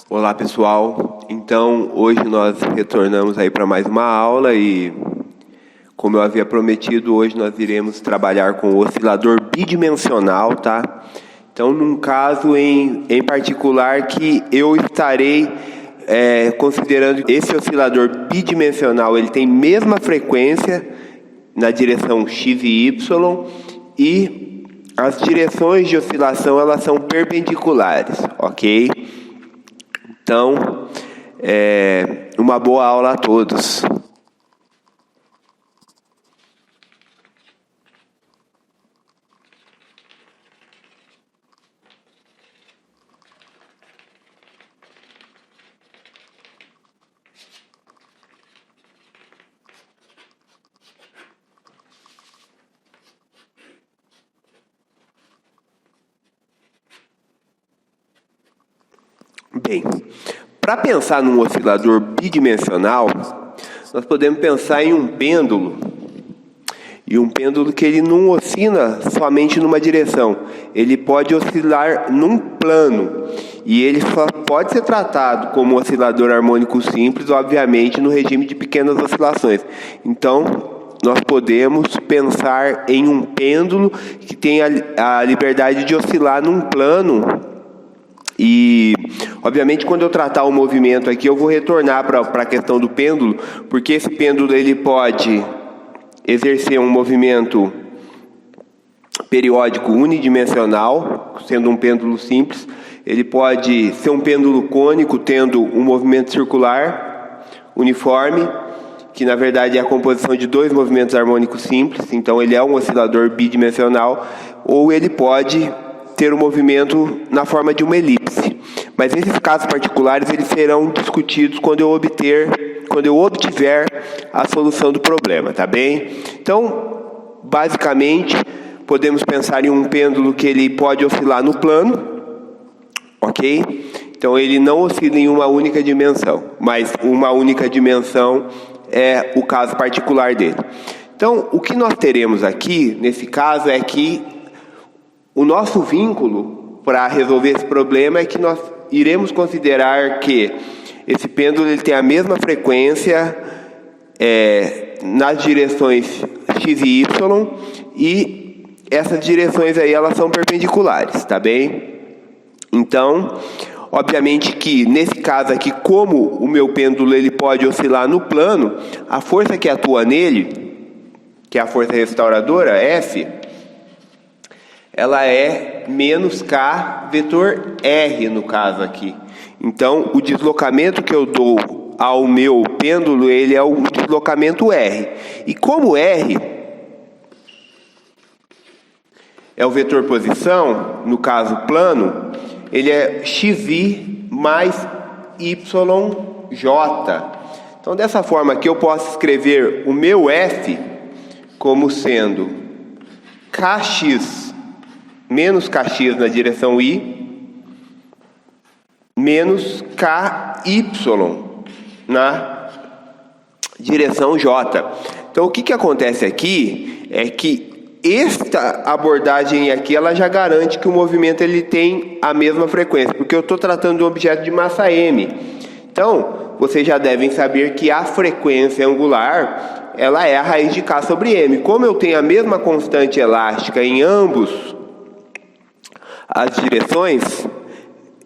Olá pessoal, então hoje nós retornamos aí para mais uma aula e como eu havia prometido, hoje nós iremos trabalhar com o oscilador bidimensional, tá? Então num caso em particular que eu estarei considerando esse oscilador bidimensional, ele tem mesma frequência na direção x e y e as direções de oscilação elas são perpendiculares, ok? Então, uma boa aula a todos. Bem, para pensar num oscilador bidimensional, nós podemos pensar em um pêndulo. E um pêndulo que ele não oscila somente numa direção. Ele pode oscilar num plano. E ele só pode ser tratado como oscilador harmônico simples, obviamente, no regime de pequenas oscilações. Então, nós podemos pensar em um pêndulo que tem a liberdade de oscilar num plano. E, obviamente, quando eu tratar o movimento aqui, eu vou retornar para a questão do pêndulo, porque esse pêndulo ele pode exercer um movimento periódico unidimensional, sendo um pêndulo simples. Ele pode ser um pêndulo cônico, tendo um movimento circular uniforme, que na verdade é a composição de dois movimentos harmônicos simples, então ele é um oscilador bidimensional, ou ele pode ter um movimento na forma de uma elipse. Mas esses casos particulares eles serão discutidos quando eu obtiver a solução do problema, tá bem? Então, basicamente, podemos pensar em um pêndulo que ele pode oscilar no plano, ok? Então, ele não oscila em uma única dimensão, mas uma única dimensão é o caso particular dele. Então, o que nós teremos aqui, nesse caso, é que o nosso vínculo para resolver esse problema é que nós iremos considerar que esse pêndulo ele tem a mesma frequência nas direções x e y e essas direções aí elas são perpendiculares, tá bem? Então, obviamente que nesse caso aqui, como o meu pêndulo ele pode oscilar no plano, a força que atua nele, que é a força restauradora, F, ela é menos K vetor R no caso aqui. Então, o deslocamento que eu dou ao meu pêndulo, ele é o deslocamento R. E como R é o vetor posição, no caso plano, ele é xi mais yj. Então, dessa forma aqui, eu posso escrever o meu F como sendo kx menos kx na direção y, menos ky na direção j. Então, o que acontece aqui é que esta abordagem aqui, ela já garante que o movimento ele tem a mesma frequência, porque eu estou tratando de um objeto de massa m. Então, vocês já devem saber que a frequência angular, ela é a raiz de k sobre m. Como eu tenho a mesma constante elástica em ambos as direções,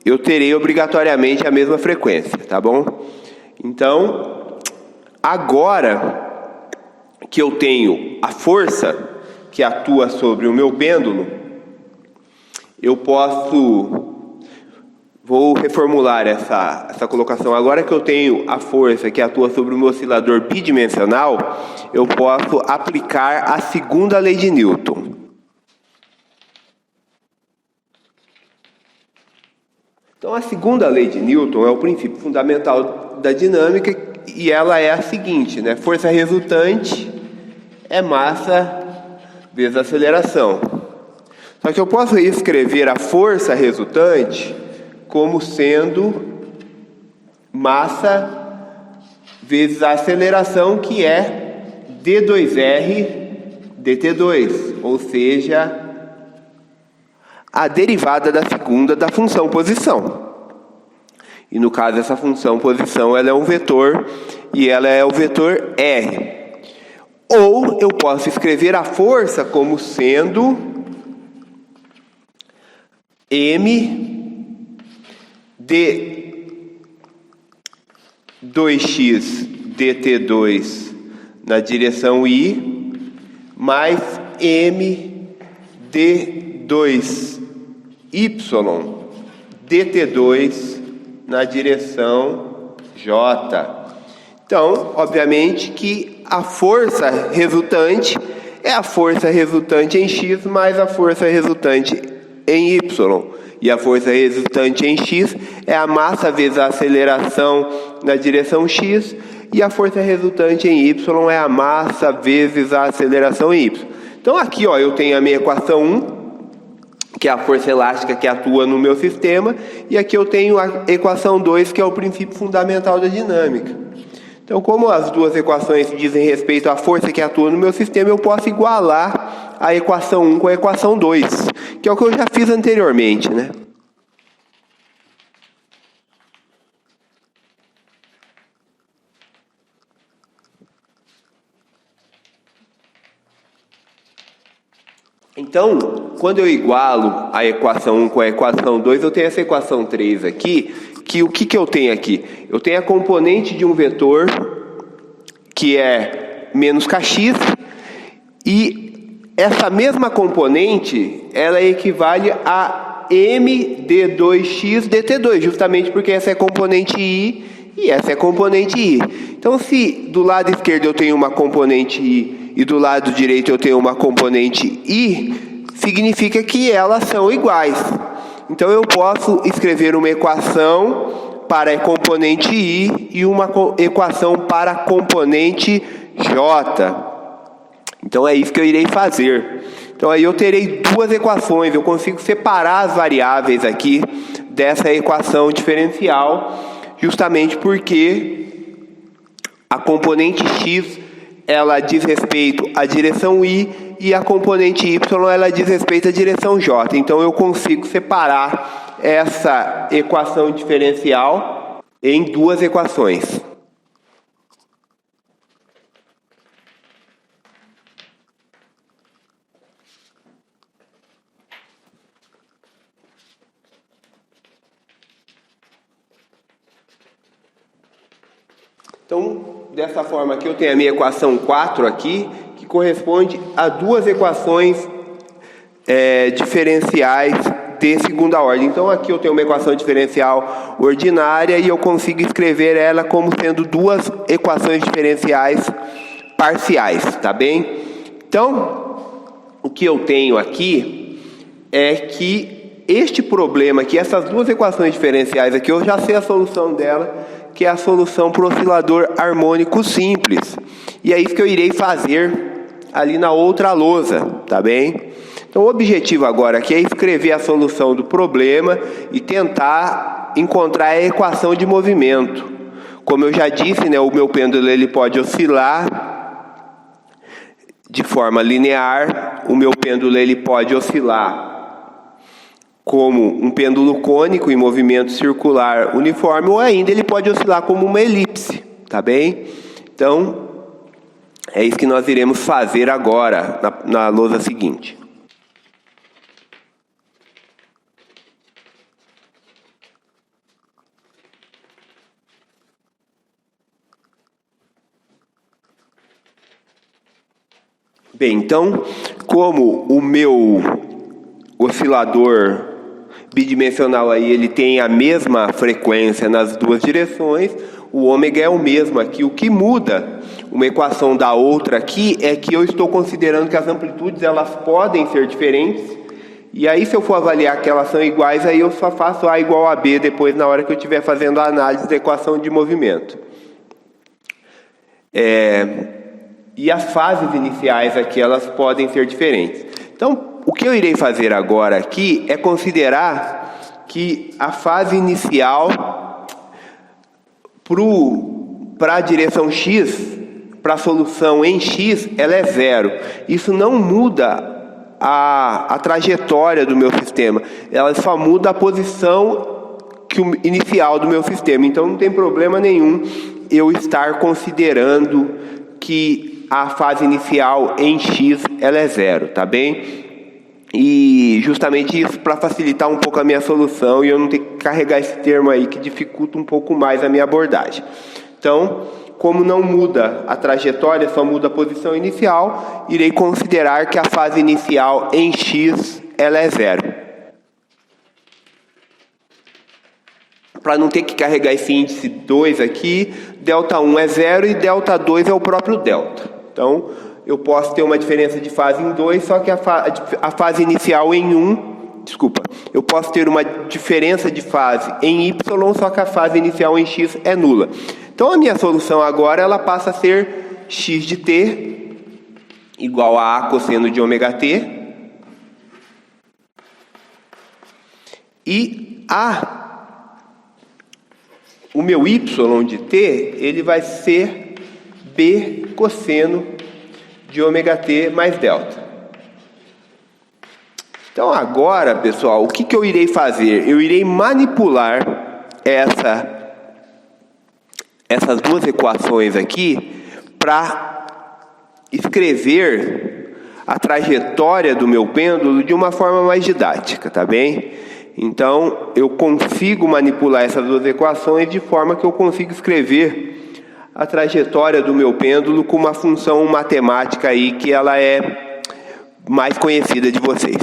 eu terei obrigatoriamente a mesma frequência, tá bom? Então, agora que eu tenho a força que atua sobre o meu pêndulo, vou reformular essa colocação. Agora que eu tenho a força que atua sobre o meu oscilador bidimensional, eu posso aplicar a segunda lei de Newton. Então, a segunda lei de Newton é o princípio fundamental da dinâmica e ela é a seguinte, né? Força resultante é massa vezes aceleração. Só que eu posso escrever a força resultante como sendo massa vezes a aceleração, que é d2r dt2, ou seja, a derivada da segunda da função posição. E no caso essa função posição, ela é um vetor e ela é o vetor R. Ou eu posso escrever a força como sendo M de 2x dt2 na direção I mais M de 2y dt2 na direção J. Então, obviamente que a força resultante é a força resultante em x mais a força resultante em y. E a força resultante em x é a massa vezes a aceleração na direção x, e a força resultante em y é a massa vezes a aceleração em y. Então aqui eu tenho a minha equação 1, que é a força elástica que atua no meu sistema, e aqui eu tenho a equação 2, que é o princípio fundamental da dinâmica. Então, como as duas equações dizem respeito à força que atua no meu sistema, eu posso igualar a equação 1 com a equação 2, que é o que eu já fiz anteriormente, né? Então, quando eu igualo a equação 1 com a equação 2, eu tenho essa equação 3 aqui, que o que eu tenho aqui? Eu tenho a componente de um vetor, que é menos kx, e essa mesma componente, ela equivale a m de 2x dt2, justamente porque essa é componente i e essa é componente i. Então, se do lado esquerdo eu tenho uma componente i e do lado direito eu tenho uma componente i, significa que elas são iguais. Então eu posso escrever uma equação para a componente i e uma equação para a componente j. Então é isso que eu irei fazer. Então aí eu terei duas equações, eu consigo separar as variáveis aqui dessa equação diferencial, justamente porque a componente x ela diz respeito à direção i e a componente y ela diz respeito à direção j. Então eu consigo separar essa equação diferencial em duas equações. Então, dessa forma aqui, eu tenho a minha equação 4 aqui, que corresponde a duas equações diferenciais de segunda ordem. Então, aqui eu tenho uma equação diferencial ordinária e eu consigo escrever ela como sendo duas equações diferenciais parciais, tá bem? Então, o que eu tenho aqui é que este problema aqui, essas duas equações diferenciais aqui, eu já sei a solução dela, que é a solução para o oscilador harmônico simples. E é isso que eu irei fazer ali na outra lousa, tá bem? Então o objetivo agora aqui é escrever a solução do problema e tentar encontrar a equação de movimento. Como eu já disse, né, o meu pêndulo ele pode oscilar de forma linear, o meu pêndulo ele pode oscilar como um pêndulo cônico em movimento circular uniforme, ou ainda ele pode oscilar como uma elipse, tá bem? Então, é isso que nós iremos fazer agora, na lousa seguinte. Bem, então, como o meu oscilador bidimensional aí, ele tem a mesma frequência nas duas direções, o ômega é o mesmo aqui. O que muda uma equação da outra aqui é que eu estou considerando que as amplitudes elas podem ser diferentes, e aí se eu for avaliar que elas são iguais, aí eu só faço A igual a B depois na hora que eu estiver fazendo a análise da equação de movimento. E as fases iniciais aqui elas podem ser diferentes. Então, o que eu irei fazer agora aqui é considerar que a fase inicial para a direção x, para a solução em x, ela é zero. Isso não muda a trajetória do meu sistema, ela só muda a posição que o inicial do meu sistema. Então não tem problema nenhum eu estar considerando que a fase inicial em x ela é zero, tá bem? E justamente isso para facilitar um pouco a minha solução e eu não ter que carregar esse termo aí que dificulta um pouco mais a minha abordagem. Então, como não muda a trajetória, só muda a posição inicial, irei considerar que a fase inicial em x ela é zero. Para não ter que carregar esse índice 2 aqui, ΔI é zero e ΔI é o próprio delta. Então, eu posso ter uma diferença de fase em 2, só que a fase inicial em 1, eu posso ter uma diferença de fase em y, só que a fase inicial em x é nula. Então, a minha solução agora, ela passa a ser x de t igual a A cosseno de ômega t, e o meu y de t, ele vai ser B cosseno de ômega t mais delta. Então agora, pessoal, o que eu irei fazer? Eu irei manipular essas duas equações aqui para escrever a trajetória do meu pêndulo de uma forma mais didática, tá bem? Então, eu consigo manipular essas duas equações de forma que eu consigo escrever a trajetória do meu pêndulo com uma função matemática aí que ela é mais conhecida de vocês.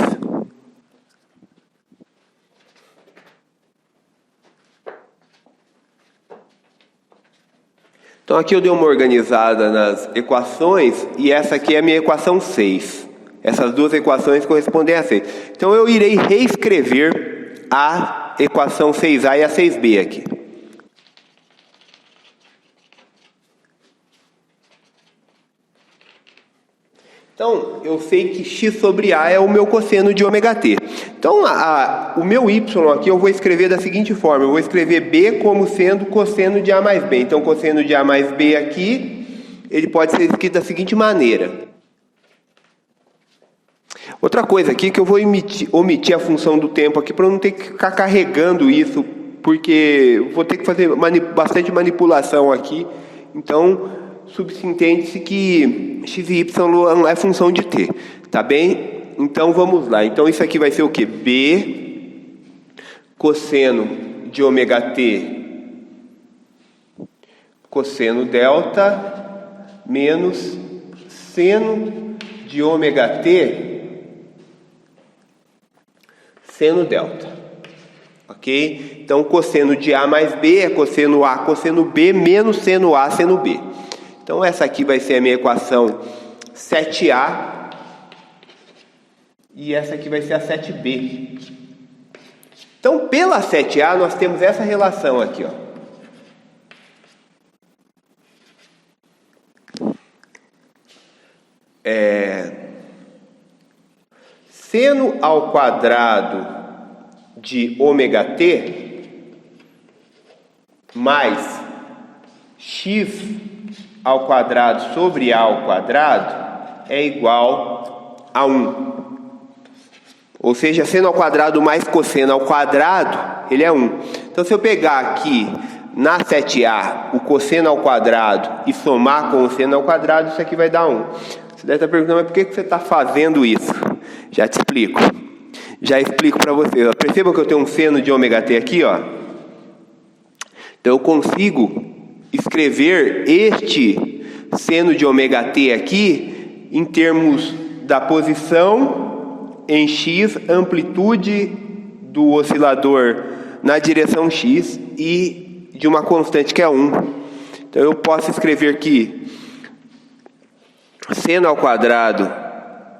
Então, aqui eu dei uma organizada nas equações e essa aqui é a minha equação 6. Essas duas equações correspondem a 6. Então, eu irei reescrever a equação 6A e a 6B aqui. Então, eu sei que x sobre A é o meu cosseno de ômega t. Então, o meu y aqui eu vou escrever da seguinte forma. Eu vou escrever B como sendo cosseno de A mais B. Então, cosseno de A mais B aqui, ele pode ser escrito da seguinte maneira. Outra coisa aqui que eu vou omitir a função do tempo aqui para não ter que ficar carregando isso, porque eu vou ter que fazer bastante manipulação aqui. Então, subentende-se que x e y não é função de t, tá bem? Então, vamos lá. Então, isso aqui vai ser o quê? B cosseno de ômega t cosseno delta menos seno de ômega t seno delta, ok? Então, cosseno de A mais B é cosseno A, cosseno B, menos seno A, seno B. Então, essa aqui vai ser a minha equação 7A, e essa aqui vai ser a 7B. Então, pela 7A, nós temos essa relação aqui, ó. Seno ao quadrado de ômega t mais x ao quadrado sobre A ao quadrado é igual a 1. Ou seja, seno ao quadrado mais cosseno ao quadrado, ele é 1. Então, se eu pegar aqui na 7A o cosseno ao quadrado e somar com o seno ao quadrado, isso aqui vai dar 1. Você deve estar perguntando, mas por que você está fazendo isso? Já te explico. Já explico para vocês. Perceba que eu tenho um seno de ômega t aqui, ó. Então eu consigo escrever este seno de ômega t aqui em termos da posição em x, amplitude do oscilador na direção x e de uma constante que é 1. Então eu posso escrever aqui seno ao quadrado,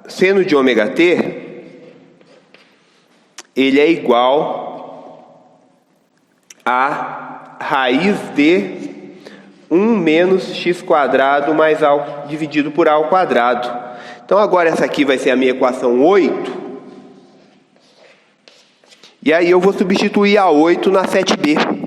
seno de ômega t, ele é igual a raiz de 1 menos x quadrado mais A dividido por A ao quadrado. Então agora essa aqui vai ser a minha equação 8. E aí eu vou substituir a 8 na 7b.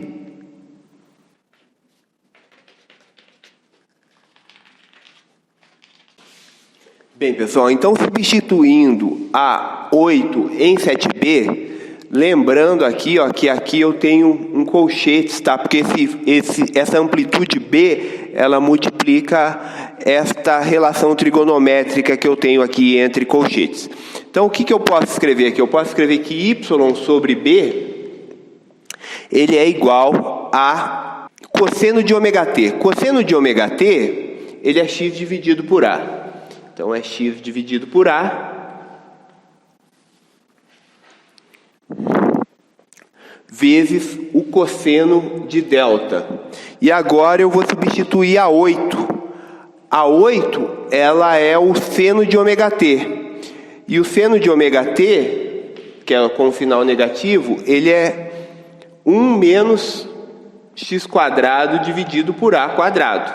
Bem, pessoal, então substituindo a 8 em 7b, Lembrando aqui, ó, que aqui eu tenho um colchete, tá? Porque essa amplitude B, ela multiplica esta relação trigonométrica que eu tenho aqui entre colchetes. Então, o que eu posso escrever aqui? Eu posso escrever que y sobre b, ele é igual a cosseno de ômega t. Cosseno de ômega t, ele é x dividido por a. Então, é x dividido por a vezes o cosseno de delta. E agora eu vou substituir a 8. A 8, ela é o seno de ômega t. E o seno de ômega t, que é com final negativo, ele é 1 menos x quadrado dividido por a quadrado,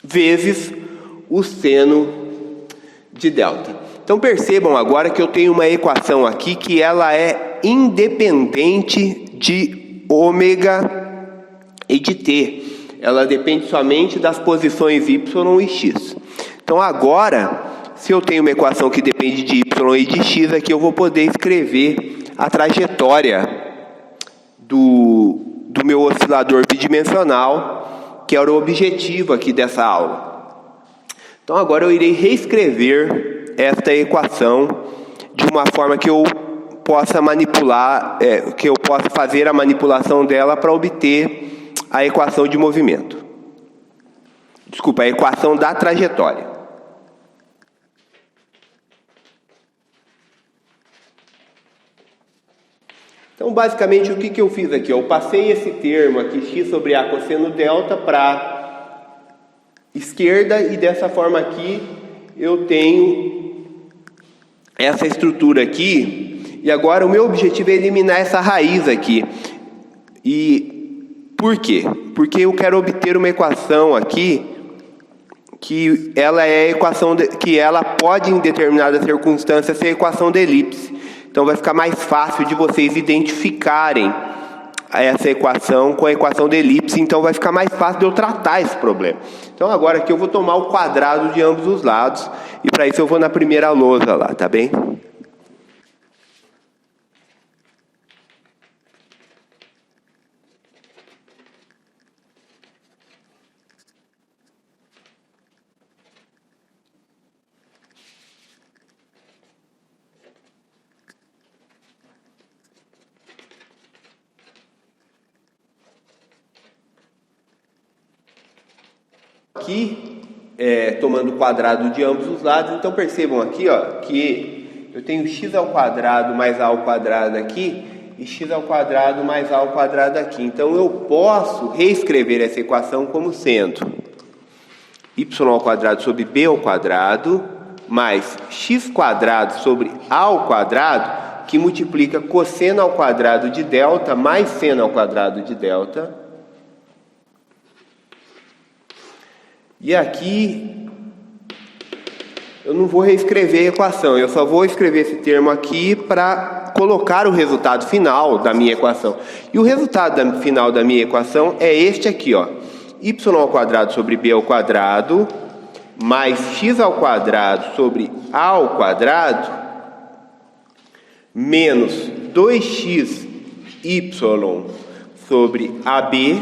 vezes o seno de delta. Então percebam agora que eu tenho uma equação aqui que ela é independente de ômega e de t. Ela depende somente das posições y e x. Então agora, se eu tenho uma equação que depende de y e de x, aqui eu vou poder escrever a trajetória do meu oscilador bidimensional, que era o objetivo aqui dessa aula. Então agora eu irei reescrever esta equação de uma forma que eu possa manipular, que eu possa fazer a manipulação dela para obter a equação de movimento. Desculpa, a equação da trajetória. Então, basicamente, o que eu fiz aqui? Eu passei esse termo aqui, x sobre a cosseno delta, para esquerda, e dessa forma aqui eu tenho essa estrutura aqui. E agora o meu objetivo é eliminar essa raiz aqui. E por quê? Porque eu quero obter uma equação aqui que ela é a equação que ela pode, em determinadas circunstâncias, ser a equação de elipse. Então vai ficar mais fácil de vocês identificarem essa equação com a equação de elipse. Então vai ficar mais fácil de eu tratar esse problema. Então agora aqui eu vou tomar o quadrado de ambos os lados. E para isso eu vou na primeira lousa lá, tá bem? Aqui, tomando o quadrado de ambos os lados, então percebam aqui, ó, que eu tenho x ao quadrado mais a ao quadrado aqui, e x ao quadrado mais a ao quadrado aqui. Então eu posso reescrever essa equação como sendo y ao quadrado sobre b ao quadrado, mais x quadrado sobre a ao quadrado, que multiplica cosseno ao quadrado de delta mais seno ao quadrado de delta. E aqui eu não vou reescrever a equação, eu só vou escrever esse termo aqui para colocar o resultado final da minha equação. E o resultado final da minha equação é este aqui, ó. Y ao quadrado sobre b ao quadrado mais x ao quadrado sobre a ao quadrado menos 2xy sobre AB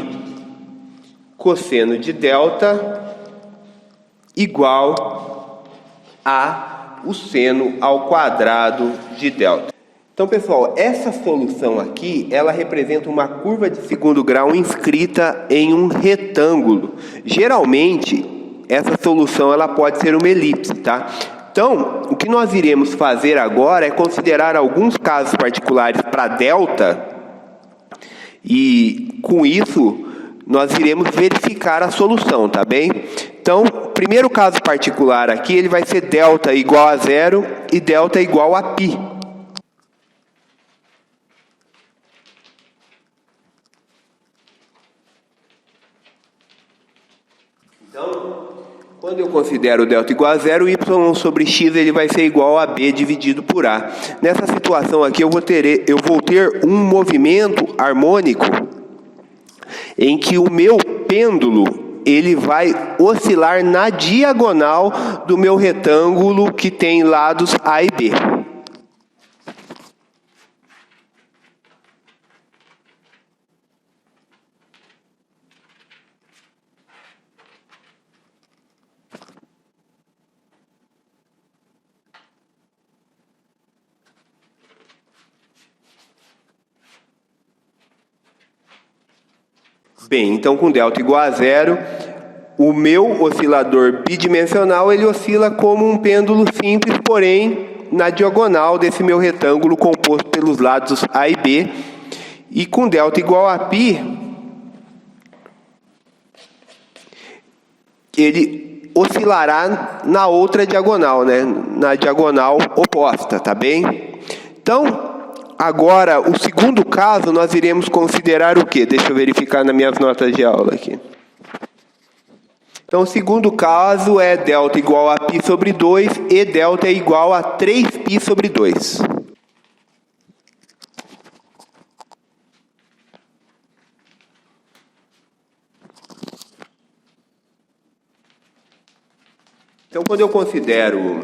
cosseno de delta igual a o seno ao quadrado de delta. Então, pessoal, essa solução aqui, ela representa uma curva de segundo grau inscrita em um retângulo. Geralmente, essa solução ela pode ser uma elipse, tá? Então, o que nós iremos fazer agora é considerar alguns casos particulares para delta, e com isso nós iremos verificar a solução, tá bem? Então, o primeiro caso particular aqui, ele vai ser delta igual a 0 e delta igual a π. Então, quando eu considero delta igual a 0, y sobre x ele vai ser igual a b dividido por a. Nessa situação aqui eu vou ter um movimento harmônico em que o meu pêndulo ele vai oscilar na diagonal do meu retângulo que tem lados A e B. Bem, então com delta igual a zero, o meu oscilador bidimensional ele oscila como um pêndulo simples, porém na diagonal desse meu retângulo composto pelos lados A e B. E com delta igual a π, ele oscilará na outra diagonal, né? Na diagonal oposta, tá bem? Então, agora, o segundo caso, nós iremos considerar o quê? Deixa eu verificar nas minhas notas de aula aqui. Então, o segundo caso é delta igual a π sobre 2 e delta é igual a 3π sobre 2. Então, quando eu considero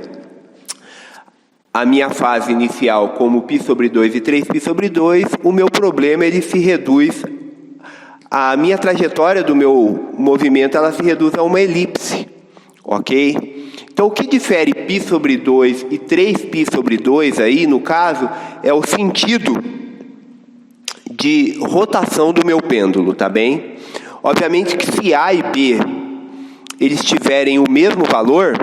a minha fase inicial como π sobre 2 e 3π sobre 2, o meu problema ele se reduz, a minha trajetória do meu movimento ela se reduz a uma elipse, ok? Então, o que difere π sobre 2 e 3π sobre 2 aí, no caso, é o sentido de rotação do meu pêndulo, tá bem? Obviamente que se A e B eles tiverem o mesmo valor,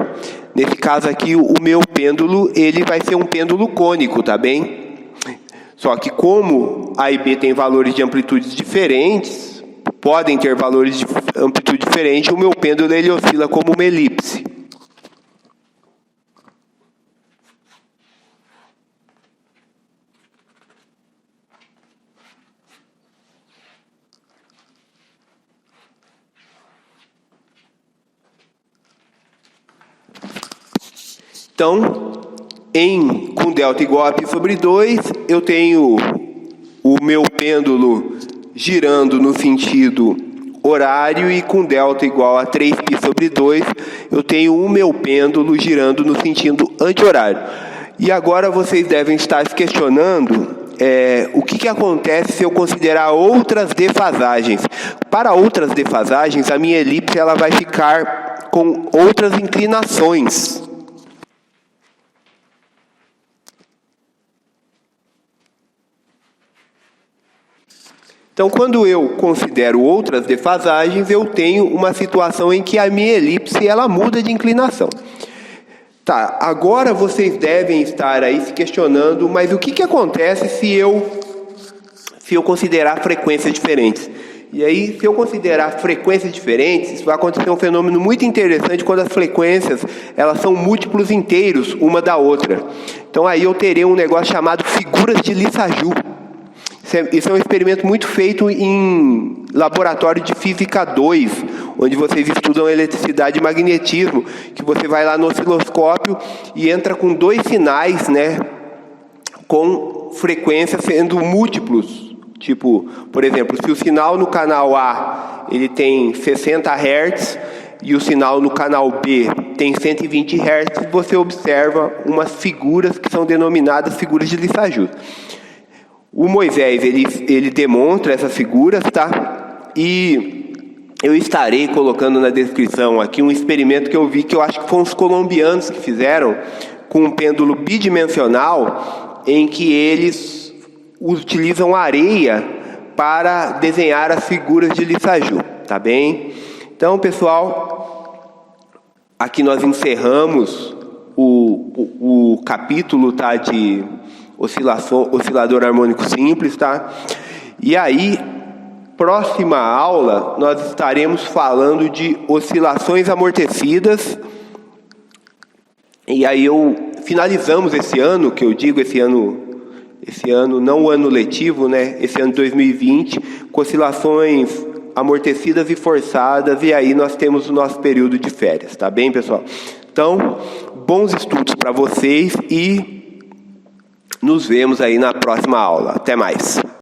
nesse caso aqui o meu pêndulo ele vai ser um pêndulo cônico, tá bem? Só que como A e B têm valores de amplitudes diferentes, podem ter valores de amplitude diferente, o meu pêndulo ele oscila como uma elipse. Então, com delta igual a π sobre 2, eu tenho o meu pêndulo girando no sentido horário e com delta igual a 3π sobre 2, eu tenho o meu pêndulo girando no sentido anti-horário. E agora vocês devem estar se questionando o que acontece se eu considerar outras defasagens. Para outras defasagens, a minha elipse ela vai ficar com outras inclinações. Então, quando eu considero outras defasagens, eu tenho uma situação em que a minha elipse ela muda de inclinação. Tá, agora vocês devem estar aí se questionando, mas o que acontece se eu considerar frequências diferentes? E aí, se eu considerar frequências diferentes, vai acontecer um fenômeno muito interessante quando as frequências elas são múltiplos inteiros uma da outra. Então, aí eu terei um negócio chamado figuras de Lissajous. Isso é um experimento muito feito em laboratório de Física 2, onde vocês estudam eletricidade e magnetismo, que você vai lá no osciloscópio e entra com dois sinais, né, com frequência sendo múltiplos. Tipo, por exemplo, se o sinal no canal A ele tem 60 Hz e o sinal no canal B tem 120 Hz, você observa umas figuras que são denominadas figuras de Lissajous. O Moisés, ele demonstra essas figuras, tá? E eu estarei colocando na descrição aqui um experimento que eu vi, que eu acho que foram os colombianos que fizeram, com um pêndulo bidimensional, em que eles utilizam areia para desenhar as figuras de Lissajous, tá bem? Então, pessoal, aqui nós encerramos o capítulo, tá, de oscilador harmônico simples, tá? E aí, próxima aula, nós estaremos falando de oscilações amortecidas. E aí finalizamos esse ano, que eu digo esse ano não o ano letivo, né? Esse ano 2020, com oscilações amortecidas e forçadas, e aí nós temos o nosso período de férias, tá bem, pessoal? Então, bons estudos para vocês e nos vemos aí na próxima aula. Até mais.